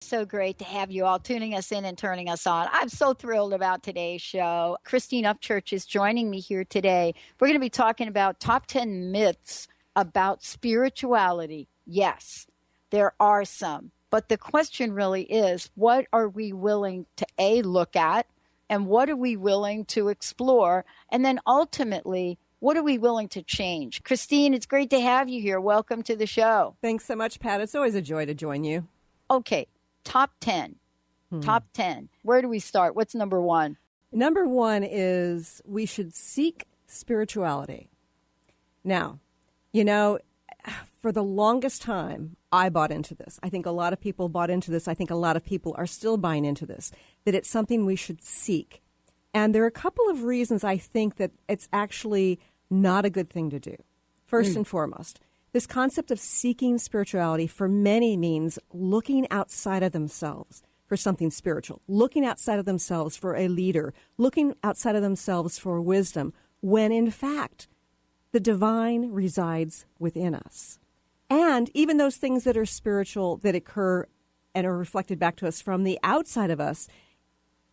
So great to have you all tuning us in and turning us on. I'm so thrilled about today's show. Christine Upchurch is joining me here today. We're going to be talking about top 10 myths about spirituality. Yes, there are some. But the question really is, what are we willing to look at? And what are we willing to explore? And then ultimately, what are we willing to change? Christine, it's great to have you here. Welcome to the show. Thanks so much, Pat. It's always a joy to join you. Okay, top 10. Top 10. Where do we start? What's number one? Number one is we should seek spirituality. Now, for the longest time, I bought into this. I think a lot of people bought into this. I think a lot of people are still buying into this, that it's something we should seek. And there are a couple of reasons I think that it's actually not a good thing to do. First and foremost, this concept of seeking spirituality for many means looking outside of themselves for something spiritual, looking outside of themselves for a leader, looking outside of themselves for wisdom, when in fact, the divine resides within us. And even those things that are spiritual that occur and are reflected back to us from the outside of us,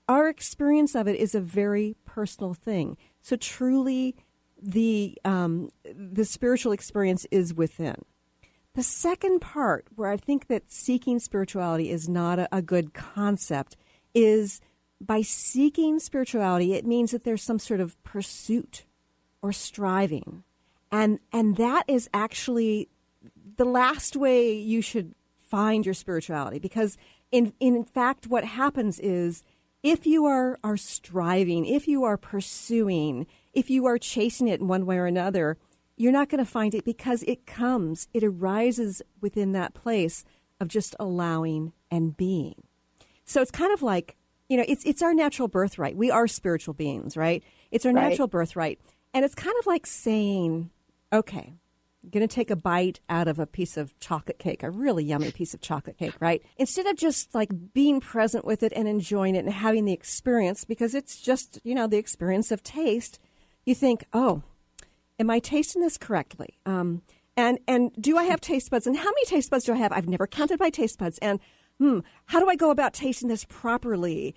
our experience of it is a very personal thing. So truly, the spiritual experience is within. The second part, where I think that seeking spirituality is not a good concept, is by seeking spirituality, it means that there's some sort of pursuit or striving. And that is actually the last way you should find your spirituality. Because in fact, what happens is if you are striving, if you are pursuing, if you are chasing it in one way or another, you're not going to find it because it arises within that place of just allowing and being. So it's kind of like, it's our natural birthright. We are spiritual beings, right? It's our natural birthright. And it's kind of like saying, okay, I'm going to take a bite out of a piece of chocolate cake, a really yummy piece of chocolate cake, right? Instead of just like being present with it and enjoying it and having the experience, because it's just, the experience of taste, you think, oh, am I tasting this correctly? And do I have taste buds? And how many taste buds do I have? I've never counted my taste buds. And how do I go about tasting this properly?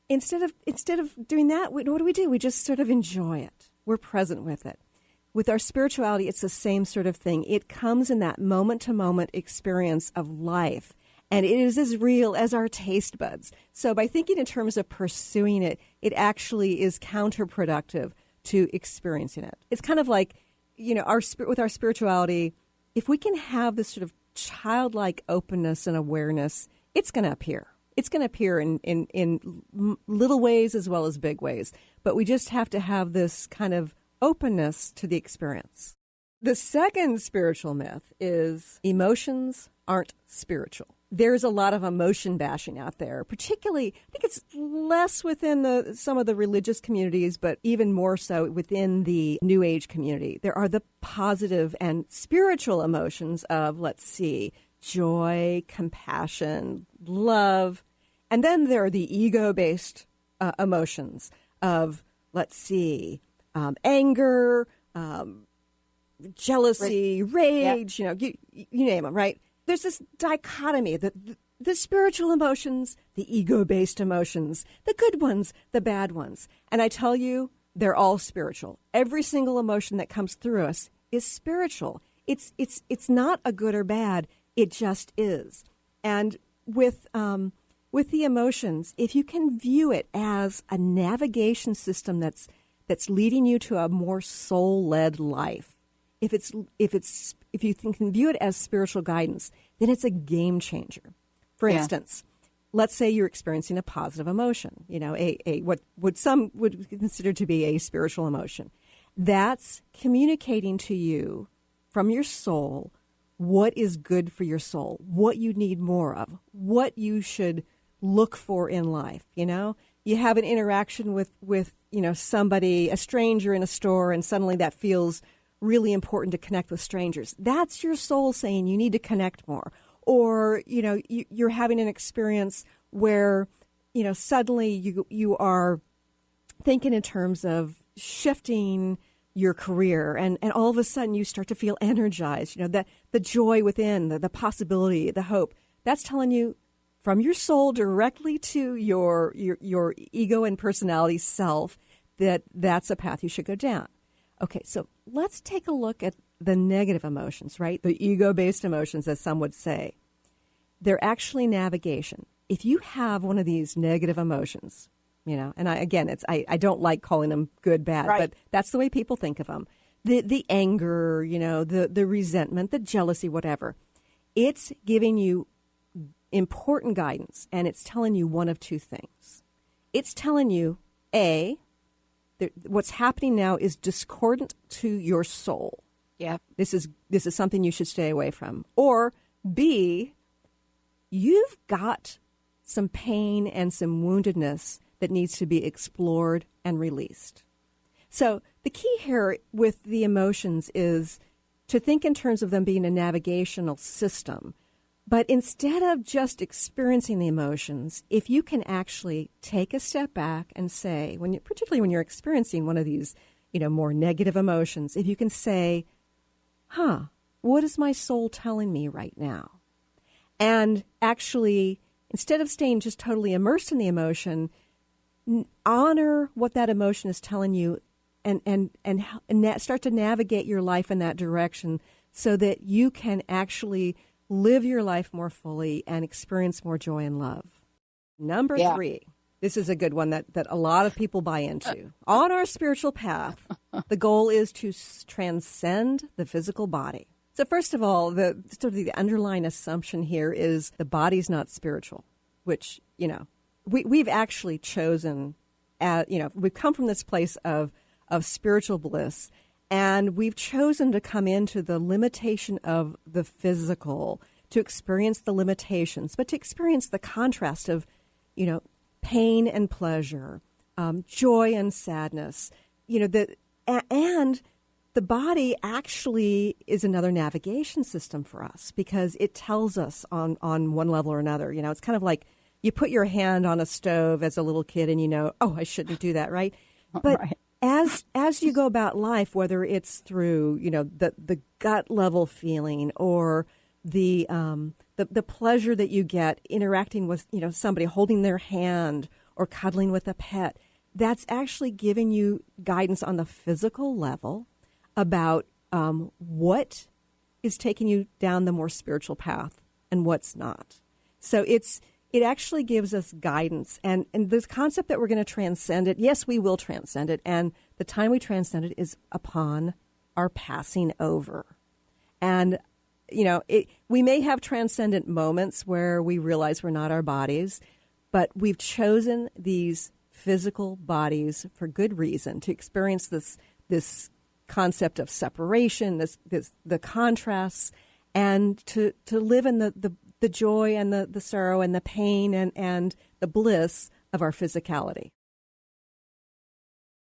Instead of doing that, what do? We just sort of enjoy it. We're present with it. With our spirituality, it's the same sort of thing. It comes in that moment-to-moment experience of life, and it is as real as our taste buds. So by thinking in terms of pursuing it, it actually is counterproductive to experiencing it. It's kind of like, with our spirituality, if we can have this sort of childlike openness and awareness, it's going to appear. It's going to appear in little ways as well as big ways. But we just have to have this kind of openness to the experience. The second spiritual myth is emotions aren't spiritual. There's a lot of emotion bashing out there, particularly, I think it's less within some of the religious communities, but even more so within the New Age community. There are the positive and spiritual emotions of, joy, compassion, love. And then there are the ego-based emotions of, anger, jealousy, rage, you name them, right? There's this dichotomy, the spiritual emotions, the ego-based emotions, the good ones, the bad ones. And I tell you, they're all spiritual. Every single emotion that comes through us is spiritual. It's not a good or bad. It just is. And with the emotions, if you can view it as a navigation system that's leading you to a more soul-led life, if you can view it as spiritual guidance, then it's a game changer. For instance, let's say you're experiencing a positive emotion, what some would consider to be a spiritual emotion. That's communicating to you from your soul what is good for your soul, what you need more of, what you should look for in life. You have an interaction with somebody, a stranger in a store, and suddenly that feels really important to connect with strangers. That's your soul saying you need to connect more. Or, you're having an experience where, suddenly you are thinking in terms of shifting your career, and all of a sudden you start to feel energized, that the joy within, the possibility, the hope, that's telling you from your soul directly to your ego and personality self, that's a path you should go down. Okay, so let's take a look at the negative emotions, right? The ego-based emotions, as some would say. They're actually navigation. If you have one of these negative emotions, and I don't like calling them good, bad, right. but that's the way people think of them. The anger, the resentment, the jealousy, whatever. It's giving you important guidance, and it's telling you one of two things. It's telling you, A, what's happening now is discordant to your soul. Yeah. This is something you should stay away from. Or B, you've got some pain and some woundedness that needs to be explored and released. So the key here with the emotions is to think in terms of them being a navigational system. But instead of just experiencing the emotions, if you can actually take a step back and say, particularly when you're experiencing one of these, more negative emotions, if you can say, what is my soul telling me right now? And actually, instead of staying just totally immersed in the emotion, honor what that emotion is telling you and start to navigate your life in that direction so that you can actually live your life more fully and experience more joy and love. Number 3, this is a good one that a lot of people buy into. On our spiritual path, the goal is to transcend the physical body. So first of all, the underlying assumption here is the body's not spiritual, which, we've actually chosen, we've come from this place of spiritual bliss, and we've chosen to come into the limitation of the physical, to experience the limitations, but to experience the contrast of, pain and pleasure, joy and sadness, and the body actually is another navigation system for us because it tells us on one level or another. It's kind of like you put your hand on a stove as a little kid and I shouldn't do that, right? But right. As you go about life, whether it's through, the gut level feeling or the pleasure that you get interacting with, somebody holding their hand or cuddling with a pet, that's actually giving you guidance on the physical level about what is taking you down the more spiritual path and what's not. So it actually gives us guidance. And this concept that we're going to transcend it, yes, we will transcend it. And the time we transcend it is upon our passing over. And, we may have transcendent moments where we realize we're not our bodies, but we've chosen these physical bodies for good reason to experience this concept of separation, the contrasts, and to live in the joy and the sorrow and the pain and the bliss of our physicality.